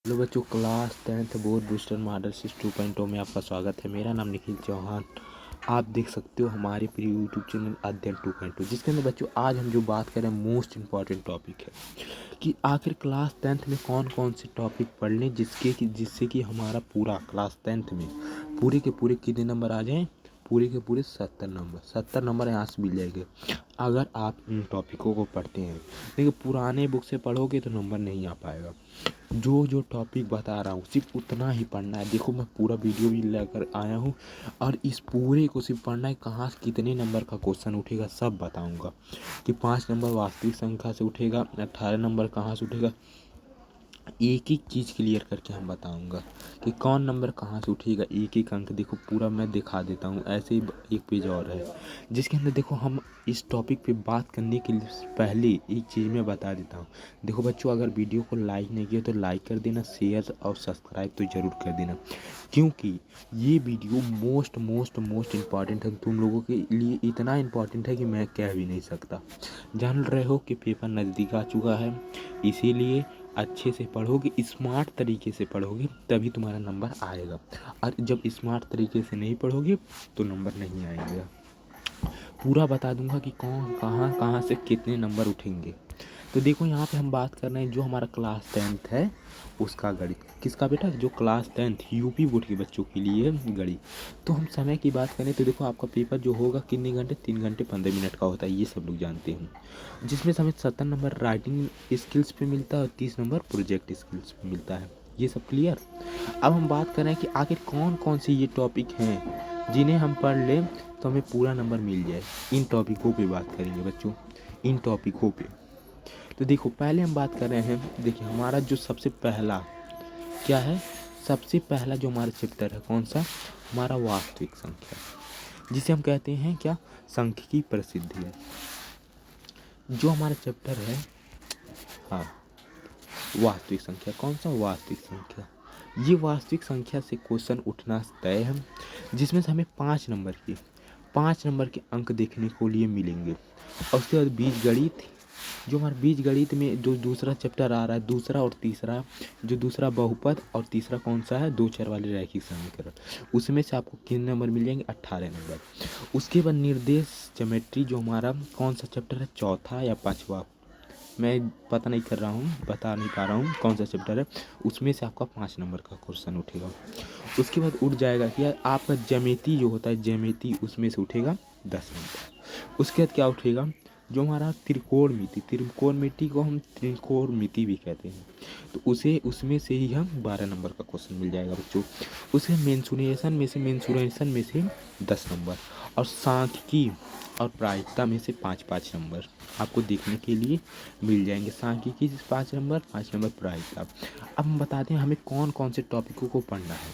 Hello बच्चों, class 10th board booster model six 2.0 में आपका स्वागत है। मेरा नाम निखिल चौहान। आप देख सकते हो हमारे प्रिय यूट्यूब चैनल अध्ययन 2.0, जिसके अंदर बच्चों आज हम जो बात करें मोस्ट इम्पॉर्टेंट टॉपिक है कि आखिर क्लास 10th में कौन कौन से टॉपिक पढ़ लें जिससे कि हमारा पूरा क्लास 10th में पूरे के पूरे कितने नंबर आ जाएँ। पूरे के पूरे 70 नंबर यहाँ से मिल जाएंगे अगर आप इन टॉपिकों को पढ़ते हैं। देखिए, पुराने बुक से पढ़ोगे तो नंबर नहीं आ पाएगा। जो टॉपिक बता रहा हूँ सिर्फ उतना ही पढ़ना है। देखो, मैं पूरा वीडियो भी लेकर आया हूँ और इस पूरे को सिर्फ पढ़ना है। कहाँ से कितने नंबर का क्वेश्चन उठेगा सब बताऊँगा कि 5 नंबर वास्तविक संख्या से उठेगा, 18 नंबर कहाँ से उठेगा। एक एक चीज़ क्लियर करके हम बताऊंगा कि कौन नंबर कहाँ से उठेगा, एक एक अंक। देखो, पूरा मैं दिखा देता हूँ। ऐसे ही एक पेज और है जिसके अंदर देखो हम इस टॉपिक पे बात करने के लिए पहले एक चीज़ मैं बता देता हूँ। देखो बच्चों, अगर वीडियो को लाइक नहीं किया तो लाइक कर देना, शेयर और सब्सक्राइब तो ज़रूर कर देना, क्योंकि ये वीडियो मोस्ट इम्पॉर्टेंट है। तुम लोगों के लिए इतना इम्पॉर्टेंट है कि मैं कह भी नहीं सकता। जान रहे हो कि पेपर नज़दीक आ चुका है, इसीलिए अच्छे से पढ़ोगे, स्मार्ट तरीके से पढ़ोगे तभी तुम्हारा नंबर आएगा। और जब स्मार्ट तरीके से नहीं पढ़ोगे तो नंबर नहीं आएगा। पूरा बता दूंगा कि कौन कहाँ कहाँ से कितने नंबर उठेंगे। तो देखो, यहाँ पे हम बात कर रहे हैं जो हमारा क्लास 10th है उसका गणित। किसका बेटा? जो क्लास 10th यूपी बोर्ड के बच्चों के लिए गणित। तो हम समय की बात करें तो देखो, आपका पेपर जो होगा कितने घंटे, 3 घंटे 15 मिनट का होता है, ये सब लोग जानते हैं। जिसमें से हमें 70 नंबर राइटिंग स्किल्स पे मिलता है और 30 नंबर प्रोजेक्ट स्किल्स पे मिलता है। ये सब क्लियर। अब हम बात करें कि आखिर कौन कौन से ये टॉपिक हैं जिन्हें हम पढ़ लें तो हमें पूरा नंबर मिल जाए। इन टॉपिकों पे बात करेंगे बच्चों, इन टॉपिकों पे। तो देखो, पहले हम बात कर रहे हैं। देखिए, हमारा जो सबसे पहला क्या है, सबसे पहला जो हमारा चैप्टर है कौन सा, हमारा वास्तविक संख्या, जिसे हम कहते हैं क्या, संख्या की प्रसिद्धि। जो हमारा चैप्टर है, हाँ, वास्तविक संख्या। कौन सा? वास्तविक संख्या। ये वास्तविक संख्या से क्वेश्चन उठना तय है, जिसमें से हमें 5 नंबर के अंक देखने को लिए मिलेंगे। और उसके बाद बीजगणित, जो हमारा बीजगणित में जो दूसरा चैप्टर आ रहा है, दूसरा और तीसरा, जो दूसरा बहुपद और तीसरा कौन सा है, दो चर वाले रैखिक समीकरण, उसमें से आपको कितने नंबर मिल जाएंगे, 18 नंबर। उसके बाद निर्देश ज्योमेट्री, जो हमारा कौन सा चैप्टर है, चौथा या पांचवा, मैं पता नहीं कर रहा हूँ, बता नहीं पा रहा हूँ कौन सा चैप्टर है, उसमें से आपका 5 नंबर का क्वेश्चन उठेगा। उसके बाद उठ जाएगा कि यार आपका ज्यामिति जो होता है, ज्यामिति, उसमें से उठेगा 10 नंबर। उसके बाद क्या उठेगा, जो हमारा त्रिकोणमिति को हम त्रिकोणमिति भी कहते हैं, तो उसमें से ही हम 12 नंबर का क्वेश्चन मिल जाएगा बच्चों। उसे मेंसुरेशन में से 10 नंबर, और सांख्यिकी और प्रायिकता में से 5 नंबर आपको देखने के लिए मिल जाएंगे। सांख्यिकी से 5 नंबर प्रायिकता। अब हम बताते हैं हमें कौन कौन से टॉपिकों को पढ़ना है।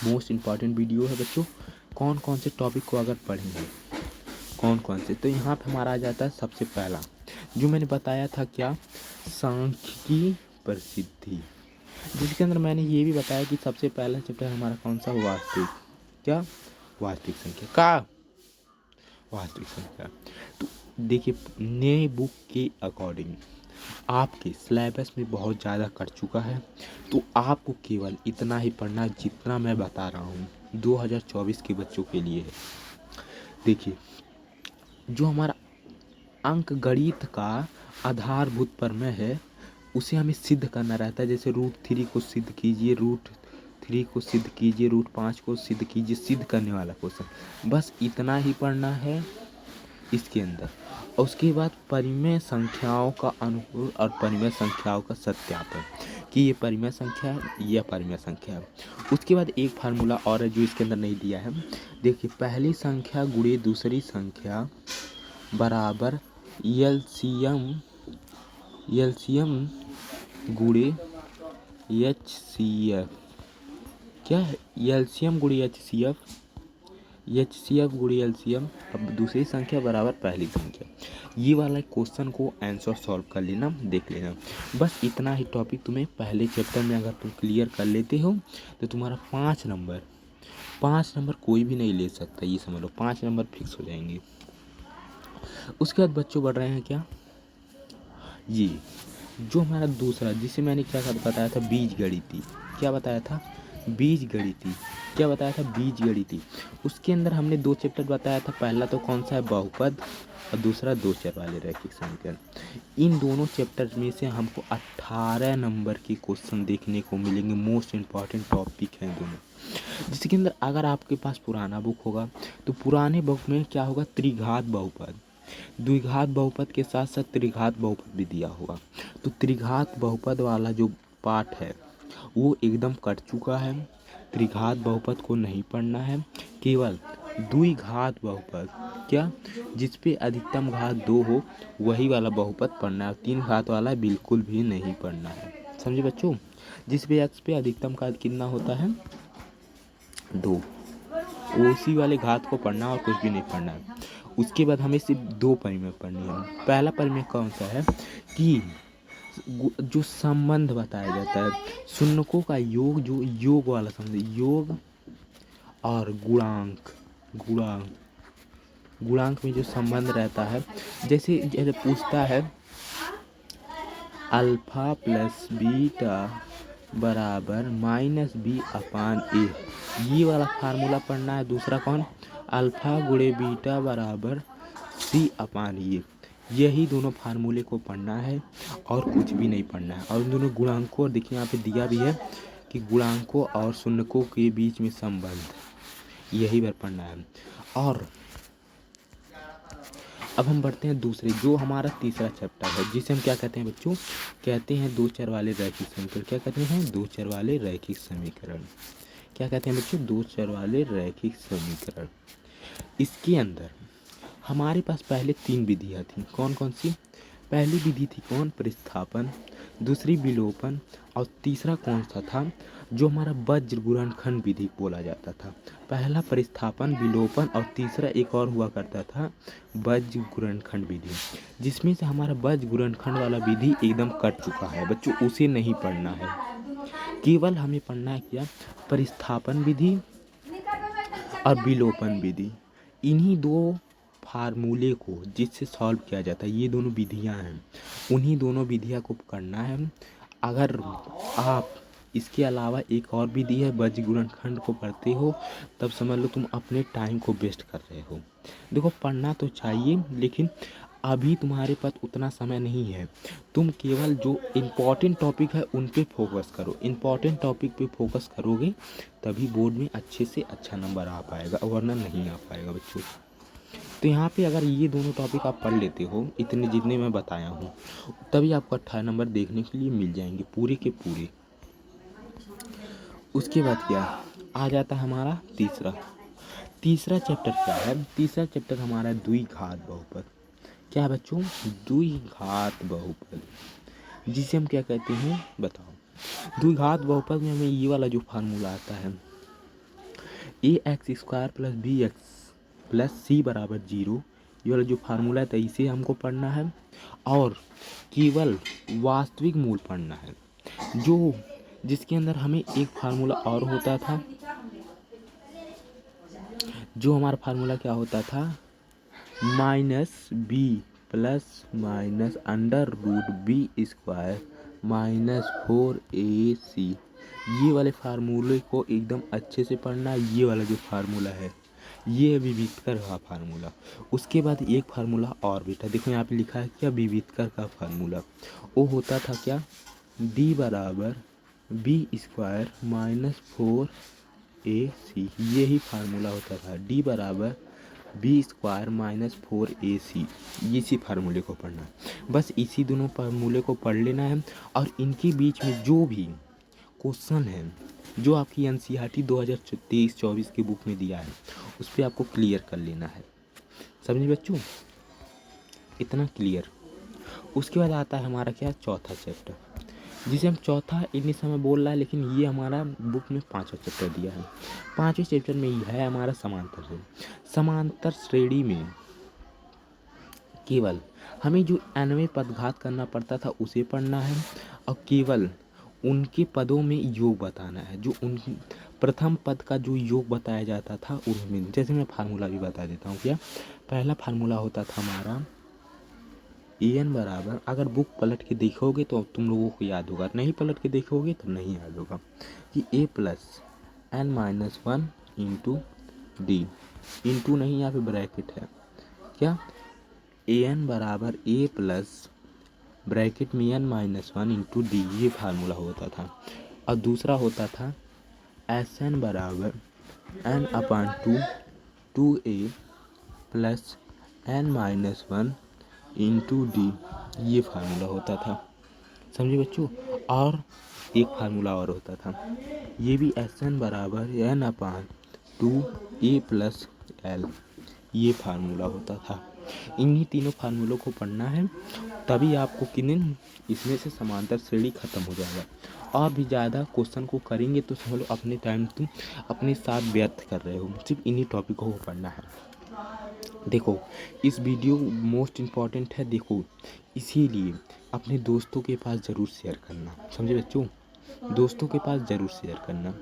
मोस्ट इम्पॉर्टेंट वीडियो है बच्चों। कौन कौन से टॉपिक को अगर पढ़ेंगे, कौन कौन से, तो यहाँ पे हमारा आ जाता है सबसे पहला, जो मैंने बताया था क्या, सांख्यिकी प्रसिद्धि, जिसके अंदर मैंने ये भी बताया कि सबसे पहला चैप्टर हमारा कौन सा, वास्तविक, क्या, वास्तविक संख्या का, वास्तविक संख्या। तो देखिए, नए बुक के अकॉर्डिंग आपके सिलेबस में बहुत ज़्यादा कट चुका है, तो आपको केवल इतना ही पढ़ना है जितना मैं बता रहा हूँ, 2024 के बच्चों के लिए है। देखिए, जो हमारा अंक गणित का आधारभूत प्रमेय है, उसे हमें सिद्ध करना रहता है। जैसे √3 को सिद्ध कीजिए, √3 को सिद्ध कीजिए, √5 को सिद्ध कीजिए, सिद्ध करने वाला क्वेश्चन, बस इतना ही पढ़ना है इसके अंदर। और उसके बाद परिमेय संख्याओं का अनुकूल और परिमेय संख्याओं का सत्यापन, कि ये परिमेय संख्या है, यह परिमेय संख्या है। उसके बाद एक फार्मूला और है जो इसके अंदर नहीं दिया है। देखिए, पहली संख्या गुणे दूसरी संख्या बराबर एलसीएम गुणे HCF। क्या है? एलसीएम गुणे HCF गुणे एलसीएम, अब दूसरी संख्या बराबर पहली संख्या। ये वाला क्वेश्चन को आंसर सॉल्व कर लेना, देख लेना। बस इतना ही टॉपिक तुम्हें पहले चैप्टर में अगर तुम क्लियर कर लेते हो तो तुम्हारा 5 नंबर कोई भी नहीं ले सकता, ये समझ लो, 5 नंबर फिक्स हो जाएंगे। उसके बाद बच्चों बढ़ रहे हैं क्या, ये जो हमारा दूसरा, जिसे मैंने क्या बताया था, बीजगणिती, क्या बताया था, बीजगणिती, क्या बताया था, बीजगणिती। उसके अंदर हमने 2 चैप्टर बताया था। पहला तो कौन सा है, बहुपद, और दूसरा 2 चर वाले रैखिक समीकरण। इन दोनों चैप्टर में से हमको 18 नंबर के क्वेश्चन देखने को मिलेंगे। मोस्ट इम्पॉर्टेंट टॉपिक हैं दोनों, जिसके अंदर अगर आपके पास पुराना बुक होगा तो पुराने बुक में क्या होगा, त्रिघात बहुपद, द्विघात बहुपद के साथ साथ त्रिघात बहुपद भी दिया होगा। तो त्रिघात बहुपद वाला जो पाठ है वो एकदम कट चुका है। त्रिघात बहुपद को नहीं पढ़ना है, केवल द्विघात बहुपद, क्या, जिसपे अधिकतम घात 2 हो वही वाला बहुपद पढ़ना है। 3 घात वाला बिल्कुल भी नहीं पढ़ना है, समझे बच्चों। जिसपे एक्स पे अधिकतम घात कितना होता है, 2, उसी वाले घात को पढ़ना और कुछ भी नहीं पढ़ना है। उसके बाद हमें सिर्फ 2 परिमेय पढ़नी है। पहला परिमेय कौन सा है कि जो संबंध बताया जाता है, शून्यकों का योग, जो योग वाला संबंध, योग और गुणांक, गुणांक में जो संबंध रहता है, जैसे पूछता है अल्फा प्लस बीटा बराबर -b/a, ये वाला फार्मूला पढ़ना है। दूसरा कौन, अल्फा गुणे बीटा बराबर c/a, यही दोनों फार्मूले को पढ़ना है और कुछ भी नहीं पढ़ना है। और इन दोनों गुणांकों, और देखिए यहाँ पे दिया भी है कि गुणांकों और शून्यकों के बीच में संबंध, यही बार पढ़ना है। और अब हम बढ़ते हैं दूसरे, जो हमारा तीसरा चैप्टर है, जिसे हम क्या कहते हैं बच्चों, कहते हैं 2 चर वाले रैखिक समीकरण। क्या कहते हैं, 2 चर वाले रैखिक समीकरण। क्या कहते हैं बच्चों, 2 चर वाले रैखिक समीकरण। इसके अंदर हमारे पास पहले 3 विधियाँ थी। कौन कौन सी, पहली विधि थी कौन, प्रतिस्थापन, दूसरी विलोपन, और तीसरा कौन सा था, जो हमारा वज्र गुणनखंड विधि बोला जाता था। पहला प्रतिस्थापन, विलोपन, और तीसरा एक और हुआ करता था वज्र गुणनखंड विधि, जिसमें से हमारा वज्र गुणनखंड वाला विधि एकदम कट चुका है बच्चों, उसे नहीं पढ़ना है। केवल हमें पढ़ना है क्या, प्रतिस्थापन विधि और विलोपन विधि। इन्हीं 2 फार्मूले को जिससे सॉल्व किया जाता है, ये दोनों विधियां हैं, उन्हीं दोनों विधियां को करना है। अगर आप इसके अलावा एक और विधि है वज्र गुणनखंड को पढ़ते हो, तब समझ लो तुम अपने टाइम को वेस्ट कर रहे हो। देखो पढ़ना तो चाहिए, लेकिन अभी तुम्हारे पास उतना समय नहीं है। तुम केवल जो इम्पोर्टेंट टॉपिक है उन पे फोकस करो। इम्पोर्टेंट टॉपिक पे फोकस करोगे तभी बोर्ड में अच्छे से अच्छा नंबर आ पाएगा, वरना नहीं आ पाएगा बच्चों। तो यहाँ पे अगर ये दोनों टॉपिक आप पढ़ लेते हो, इतने जितने मैं बताया हूँ, तभी आपको 18 नंबर देखने के लिए मिल जाएंगे पूरे के पूरे। उसके बाद क्या आ जाता है हमारा तीसरा चैप्टर क्या है, तीसरा चैप्टर हमारा द्विघात बहुपद। क्या है बच्चों, द्विघात बहुपद, जिसे हम क्या कहते हैं बताओ। द्विघात बहुपद में हमें ये वाला जो फार्मूला आता है, ax² + bx + c = 0, ये वाला जो फार्मूला है, तो इसे हमको पढ़ना है। और केवल वास्तविक मूल पढ़ना है, जो जिसके अंदर हमें एक फार्मूला और होता था, जो हमारा फार्मूला क्या होता था, -b ± √b² - 4ac। ये वाले फार्मूले को एकदम अच्छे से पढ़ना। ये वाला जो फार्मूला है ये है विविधकर का फार्मूला। उसके बाद एक फार्मूला और बेटा देखो यहाँ पे लिखा है क्या, विविधकर का फार्मूला। वो होता था क्या, d = b² - 4ac, यही फार्मूला होता था, d = b² - 4ac। इसी फार्मूले को पढ़ना है, बस इसी दोनों फार्मूले को पढ़ लेना है। और इनके बीच में जो भी क्वेश्चन है, जो आपकी NCERT 2023-24 की बुक में दिया है, उस पर आपको क्लियर कर लेना है, समझे बच्चों, इतना क्लियर। उसके बाद आता है हमारा क्या, चौथा चैप्टर, जिसे हम चौथा इंग्लिश में बोल रहा है, लेकिन ये हमारा बुक में 5वां चैप्टर दिया है। 5वें चैप्टर में ये है हमारा समांतर श्रेणी। समांतर श्रेणी में केवल हमें जो nवें पदघात करना पड़ता था उसे पढ़ना है, और केवल उनके पदों में योग बताना है। जो उन प्रथम पद का जो योग बताया जाता था उनमें, जैसे मैं फार्मूला भी बता देता हूँ। क्या, पहला फार्मूला होता था हमारा ए एन बराबर, अगर बुक पलट के देखोगे तो तुम लोगों को याद होगा, नहीं पलट के देखोगे तो नहीं याद होगा, कि a plus n minus one into d, into नहीं यहाँ पे ब्रैकेट है, क्या ए एन बराबर ए प्लस ब्रैकेट में n minus one into d, ये फार्मूला होता था। और दूसरा होता था एस एन बराबर n upon two a plus n minus one into d, ये फार्मूला होता था, समझे बच्चों। और एक फार्मूला और होता था, ये भी एस एन बराबर n upon two a plus L, ये फार्मूला होता था। इन्हीं तीनों फार्मूलों को पढ़ना है, तभी आपको किन्हीं इसमें से समांतर श्रेणी खत्म हो जाएगा। और भी ज़्यादा क्वेश्चन को करेंगे तो समझ लो अपने टाइम तुम अपने साथ व्यर्थ कर रहे हो, सिर्फ इन्हीं टॉपिकों को पढ़ना है। देखो इस वीडियो मोस्ट इम्पॉर्टेंट है, देखो इसीलिए अपने दोस्तों के पास ज़रूर शेयर करना, समझे बच्चों, दोस्तों के पास ज़रूर शेयर करना,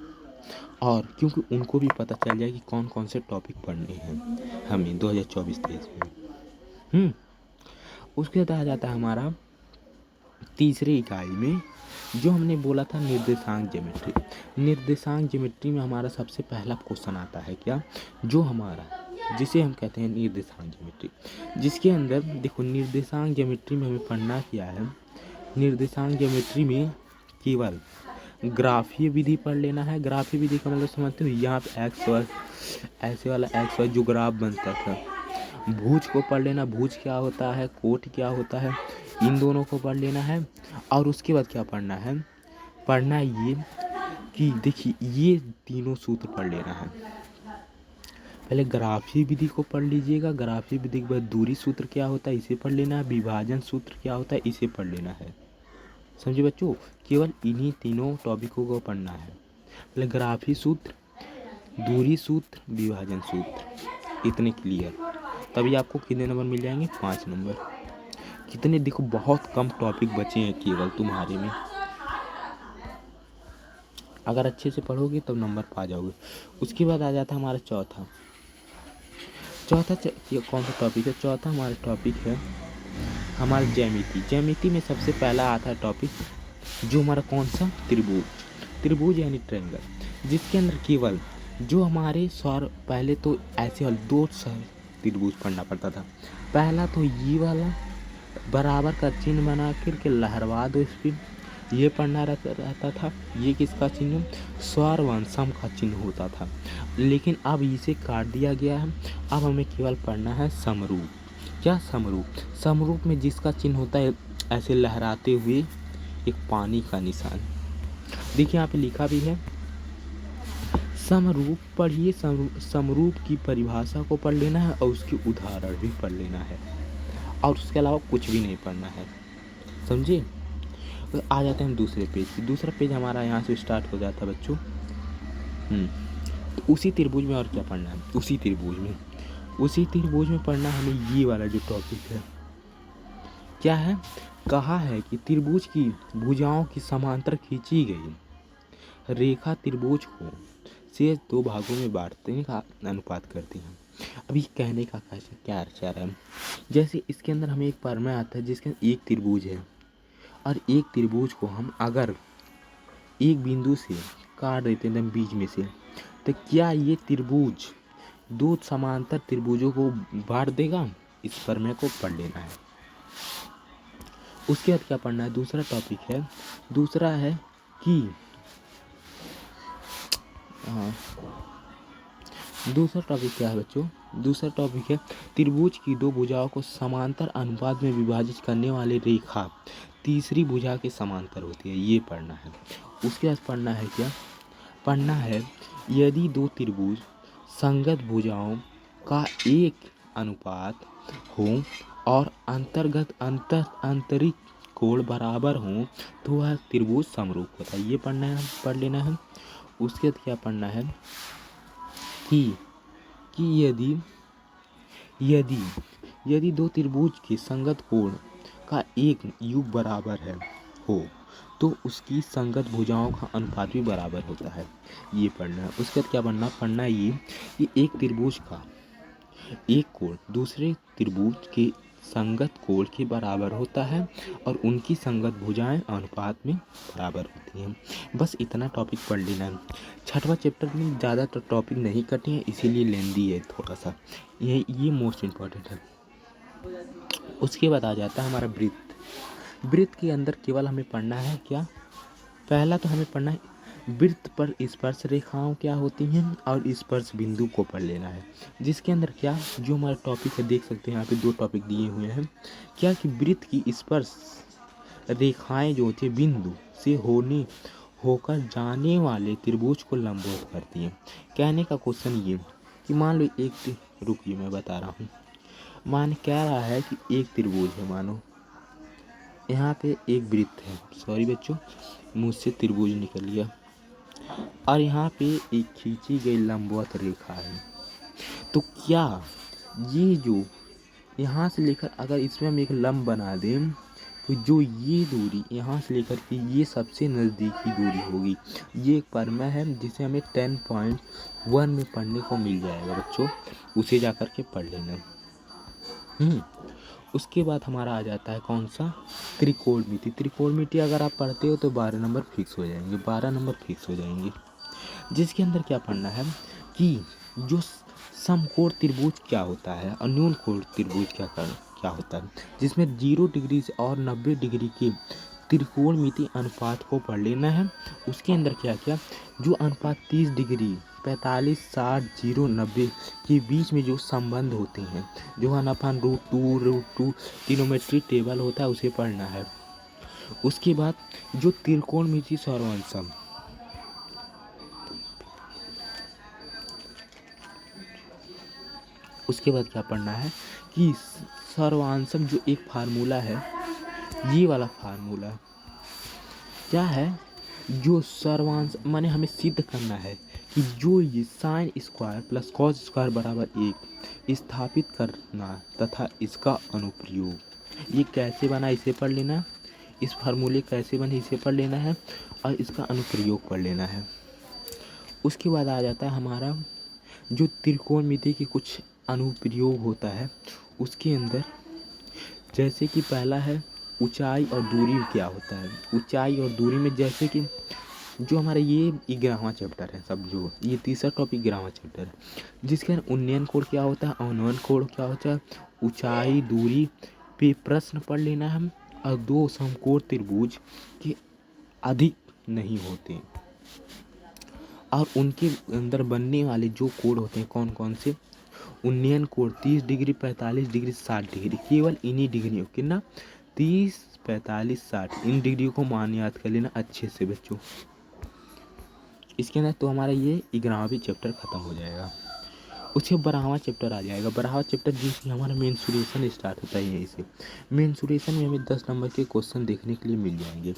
और क्योंकि उनको भी पता चल जाए कि कौन कौन से टॉपिक पढ़ने हैं हमें 2024-23 में। उसके बाद आ जाता है हमारा तीसरी इकाई में, जो हमने बोला था निर्देशांक ज्योमेट्री। निर्देशांक ज्योमेट्री में हमारा सबसे पहला क्वेश्चन आता है क्या, जो हमारा जिसे हम कहते हैं निर्देशांक ज्योमेट्री, जिसके अंदर देखो निर्देशांक ज्योमेट्री में हमें पढ़ना क्या है। निर्देशांक ज्योमेट्री में केवल ग्राफीय विधि पढ़ लेना है। ग्राफीय विधि का मतलब समझते हो, यहाँ पे एक्स वाई, ऐसे वाला एक्स वाई जो ग्राफ बनता था, भुज को पढ़ लेना, भुज क्या होता है, कोट क्या होता है, इन दोनों को पढ़ लेना है। और उसके बाद क्या पढ़ना है, पढ़ना ये कि देखिए ये तीनों सूत्र पढ़ लेना है। पहले ग्राफीय विधि को पढ़ लीजिएगा, ग्राफीय विधि के बाद दूरी सूत्र क्या होता है इसे पढ़ लेना है, विभाजन सूत्र क्या होता है इसे पढ़ लेना है, समझे बच्चों। केवल इन्हीं तीनों टॉपिकों को पढ़ना है, पहले ग्राफीय सूत्र, दूरी सूत्र, विभाजन सूत्र, इतने क्लियर, तभी आपको कितने नंबर मिल जाएंगे, 5 नंबर। कितने, देखो बहुत कम टॉपिक बचे हैं केवल तुम्हारे में, अगर अच्छे से पढ़ोगे तब नंबर पा जाओगे। उसके बाद आ जाता है हमारा चौथा ये कौन सा टॉपिक है, चौथा हमारा टॉपिक है हमारा ज्यामिति। ज्यामिति में सबसे पहला आता है टॉपिक जो हमारा कौन सा, त्रिभुज यानी ट्रायंगल, जिसके अंदर केवल जो हमारे स्वर, पहले तो ऐसे वाले 2 त्रिभुज पढ़ना पड़ता था। पहला तो ये वाला बराबर का चिन्ह बना करके लहरवा दो इस पर, ये पढ़ना रहता था। ये किसका चिन्ह, स्वरवंशम का चिन्ह होता था, लेकिन अब इसे काट दिया गया है। अब हमें केवल पढ़ना है समरूप। क्या समरूप, समरूप में जिसका चिन्ह होता है ऐसे लहराते हुए एक पानी का निशान, देखिए यहाँ पे लिखा भी है समरूप। पढ़िए समरूप की परिभाषा को पढ़ लेना है और उसके उदाहरण भी पढ़ लेना है, और उसके अलावा कुछ भी नहीं पढ़ना है, समझे। तो आ जाते हैं हम दूसरे पेज पे। दूसरा पेज हमारा यहाँ से स्टार्ट हो जाता है बच्चों। तो उसी त्रिभुज में और क्या पढ़ना है, उसी त्रिभुज में पढ़ना हमें ये वाला जो टॉपिक है, क्या है, कहा है कि त्रिभुज की भुजाओं की समांतर खींची गई रेखा त्रिभुज को शेष 2 भागों में बांटने का अनुपात करती है। अभी कहने का क्या विचार है, जैसे इसके अंदर हमें एक प्रमेय आता है जिसके अंदर एक त्रिभुज है, और एक त्रिभुज को हम अगर एक बिंदु से काट देते हैं बीच में से, तो क्या ये त्रिभुज 2 समांतर त्रिभुजों को बांट देगा, इस प्रमेय को पढ़ लेना है। उसके बाद क्या पढ़ना है, दूसरा टॉपिक है, दूसरा है कि दूसरा टॉपिक क्या है बच्चों, दूसरा टॉपिक है त्रिभुज की 2 भुजाओं को समांतर अनुपात में विभाजित करने वाली रेखा तीसरी भुजा के समांतर होती है, ये पढ़ना है। उसके बाद पढ़ना है क्या, पढ़ना है यदि 2 त्रिभुज संगत भुजाओं का एक अनुपात हो और अंतर्गत आंतरिक कोण बराबर हो तो वह त्रिभुज समरूप होता है, ये पढ़ना है, पढ़ लेना है। उसके बाद क्या पढ़ना है कि यदि 2 त्रिभुज के संगत कोण का एक योग बराबर हो तो उसकी संगत भुजाओं का अनुपात भी बराबर होता है, ये पढ़ना है। उसके बाद क्या पढ़ना है ये कि एक त्रिभुज का एक कोण दूसरे त्रिभुज के संगत कोण के बराबर होता है और उनकी संगत भुजाएं अनुपात में बराबर होती हैं। बस इतना टॉपिक पढ़ लेना है। छठवां चैप्टर में ज़्यादातर टॉपिक नहीं कटे हैं, इसीलिए लेंदी है थोड़ा सा, ये मोस्ट इम्पॉर्टेंट है। उसके बाद आ जाता है हमारा वृत्त। वृत्त के अंदर केवल हमें पढ़ना है क्या, पहला तो हमें पढ़ना है वृत्त पर स्पर्श रेखाओं क्या होती हैं और स्पर्श बिंदु को पढ़ लेना है। जिसके अंदर क्या जो हमारा टॉपिक है, देख सकते हैं यहाँ पे 2 टॉपिक दिए हुए हैं क्या कि वृत्त की स्पर्श रेखाएं जो होती है बिंदु से होकर जाने वाले त्रिभुज को लंबवत करती हैं। कहने का क्वेश्चन ये कि मान लो रुकिए मैं बता रहा हूँ। मान कह रहा है कि एक त्रिभुज है, मानो यहाँ पे एक वृत्त है, सॉरी बच्चों मुझसे त्रिभुज निकल गया, और यहाँ पे एक खींची गई लंबवत रेखा है। तो क्या ये जो यहाँ से लेकर अगर इसमें हम एक लंब बना दें तो जो ये दूरी यहाँ से लेकर के ये सबसे नज़दीकी दूरी होगी, ये एक परिमेय है जिसे हमें 10.1 में पढ़ने को मिल जाएगा बच्चों, उसे जाकर के पढ़ लेना। उसके बाद हमारा आ जाता है कौन सा, त्रिकोणमिति। त्रिकोणमिति अगर आप पढ़ते हो तो 12 नंबर फिक्स हो जाएंगे, 12 नंबर फिक्स हो जाएंगे। जिसके अंदर क्या पढ़ना है कि जो समकोण त्रिभुज क्या होता है और न्यून कोण त्रिभुज क्या होता है, जिसमें 0 डिग्री से और 90 डिग्री के त्रिकोणमिति अनुपात को पढ़ लेना है। उसके अंदर क्या क्या जो अनुपात 30 डिग्री 45 60 0 90 के बीच में जो संबंध होते हैं, जो 1/√2 ट्रिग्नोमेट्री टेबल होता है उसे पढ़ना है। उसके बाद जो त्रिकोणमिति सर्वांशम, उसके बाद क्या पढ़ना है कि सर्वांशम जो एक फार्मूला है, ये वाला फार्मूला क्या है, जो सर्वांश माने हमें सिद्ध करना है कि जो ये sine square plus cos square बराबर 1 स्थापित करना तथा इसका अनुप्रयोग, ये कैसे बना इसे पढ़ लेना, इस फार्मूले कैसे बने इसे पढ़ लेना है और इसका अनुप्रयोग पढ़ लेना है। उसके बाद आ जाता है हमारा जो त्रिकोणमिति की कुछ अनुप्रयोग होता है, उसके अंदर जैसे कि पहला है ऊंचाई और दूरी क्या होता है। ऊंचाई और दूरी में जैसे कि जो हमारा ये 11वां चैप्टर है, सब जो ये तीसरा टॉपिक 11वां चैप्टर है, जिसके अंदर उन्नयन कोण क्या होता है, अवनयन कोण क्या होता है, ऊंचाई दूरी पे प्रश्न पढ़ लेना है। और 2 समकोण त्रिभुज के अधिक नहीं होते और उनके अंदर बनने वाले जो कोण होते हैं कौन कौन से, उन्नयन कोण 30 डिग्री 45 डिग्री 60 डिग्री, केवल इन्हीं डिग्रियों के ना 30 45 60 इन डिग्रियों को मान याद कर लेना अच्छे से बच्चों। इसके अंदर तो हमारा ये 11वां चैप्टर खत्म हो जाएगा। उसके 12वां चैप्टर आ जाएगा। 12वां चैप्टर जिसमें हमारा मेंसुरेशन स्टार्ट होता है, यहीं से मेंसुरेशन में हमें 10 नंबर के क्वेश्चन देखने के लिए मिल जाएंगे।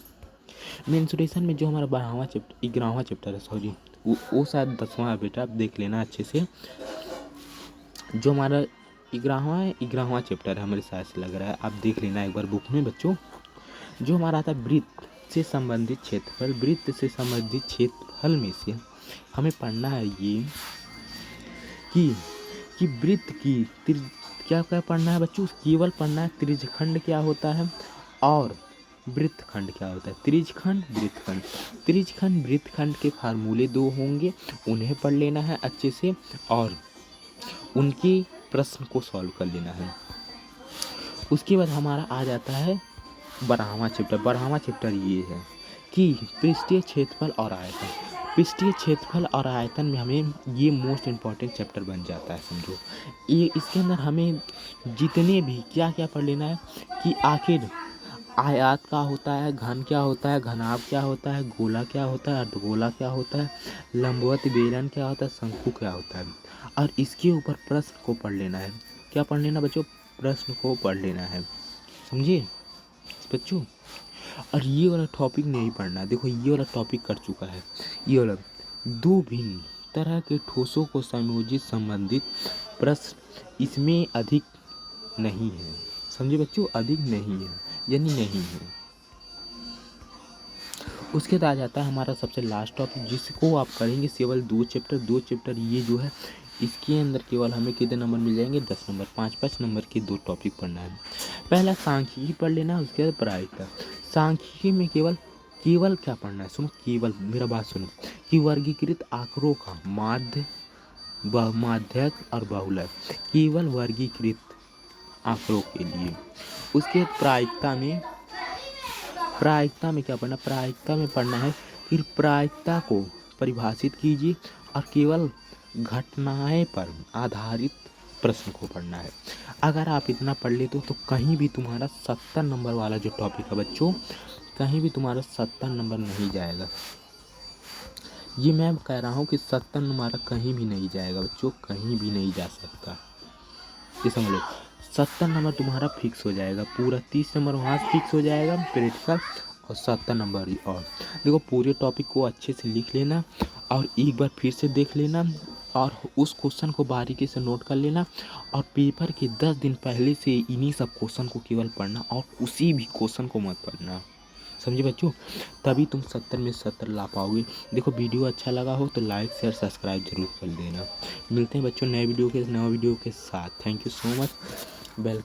मेंसुरेशन में जो हमारा 12वां चैप्टर 11वां चैप्टर है, सॉरी वो शायद 10वां है बेटा, आप देख लेना अच्छे से। जो हमारा 11वां चैप्टर है हमारे साथ से लग रहा है, आप देख लेना एक बार बुक में बच्चों। जो हमारा आता है वृत्त से संबंधित क्षेत्रफल, वृत्त से संबंधित क्षेत्रफल में से हमें पढ़ना है ये कि वृत्त की क्या क्या पढ़ना है बच्चों, केवल पढ़ना है त्रिज्यखंड क्या होता है और वृत्तखंड क्या होता है। त्रिज्यखंड वृत्तखंड, त्रिज्यखंड वृत्तखंड के फार्मूले 2 होंगे, उन्हें पढ़ लेना है अच्छे से और उनके प्रश्न को सॉल्व कर लेना है। उसके बाद हमारा आ जाता है 12वां चैप्टर। 12वां चैप्टर ये है कि पृष्ठीय क्षेत्रफल और आयतन। पृष्ठीय क्षेत्रफल और आयतन में हमें ये मोस्ट इम्पॉर्टेंट चैप्टर बन जाता है, समझो। ये इसके अंदर हमें जितने भी क्या क्या पढ़ लेना है कि आखिर आयत क्या होता है, घन क्या होता है, घनाभ क्या होता है, गोला क्या होता है, अर्धगोला क्या होता है, लंबवत बेलन क्या होता है, शंकु क्या होता है, और इसके ऊपर प्रश्न को पढ़ लेना है। क्या पढ़ लेना बच्चों, प्रश्न को पढ़ लेना है, समझिए बच्चों। और ये वाला टॉपिक नहीं पढ़ना है, देखो ये वाला टॉपिक कर चुका है। ये वाला 2 भिन्न तरह के ठोसों को संयोजित संबंधित प्रश्न इसमें अधिक नहीं है, समझे बच्चों, अधिक नहीं है यानी नहीं है। उसके बाद आ जाता है हमारा सबसे लास्ट टॉपिक जिसको आप करेंगे केवल 2 चैप्टर ये जो है इसके अंदर केवल हमें कितने नंबर मिल जाएंगे? 10 नंबर। 5-5 नंबर के 2 टॉपिक पढ़ना है। पहला सांख्यिकी पढ़ लेना, उसके बाद प्रायिकता। सांख्यिकी में केवल केवल क्या पढ़ना है? सुनो, केवल मेरा बात सुनो कि वर्गीकृत आंकड़ों का माध्यक और बहुलक, केवल वर्गीकृत आंकड़ों के लिए। उसके प्रायिकता में क्या पढ़ना? प्रायिकता में पढ़ना है कि प्रायिकता को परिभाषित कीजिए और केवल घटनाएं पर आधारित प्रश्न को पढ़ना है। अगर आप इतना पढ़ लेते हो तो कहीं भी तुम्हारा 70 नंबर वाला जो टॉपिक है बच्चों, कहीं भी तुम्हारा 70 नंबर नहीं जाएगा। ये मैं कह रहा हूँ कि 70 नंबर कहीं भी नहीं जाएगा बच्चों, कहीं भी नहीं जा सकता। ये समझ लो, 70 नंबर तुम्हारा फिक्स हो जाएगा। पूरा 30 नंबर वहाँ से फिक्स हो जाएगा प्रैक्टिकल, और 70 नंबर ही। और देखो, पूरे टॉपिक को अच्छे से लिख लेना और एक बार फिर से देख लेना और उस क्वेश्चन को बारीकी से नोट कर लेना, और पेपर के 10 दिन पहले से इन्हीं सब क्वेश्चन को केवल पढ़ना और उसी भी क्वेश्चन को मत पढ़ना। समझे बच्चों? तभी तुम 70 में 70 ला पाओगे। देखो, वीडियो अच्छा लगा हो तो लाइक शेयर सब्सक्राइब जरूर कर देना। मिलते हैं बच्चों नए वीडियो के साथ। Thank you so much. Welcome.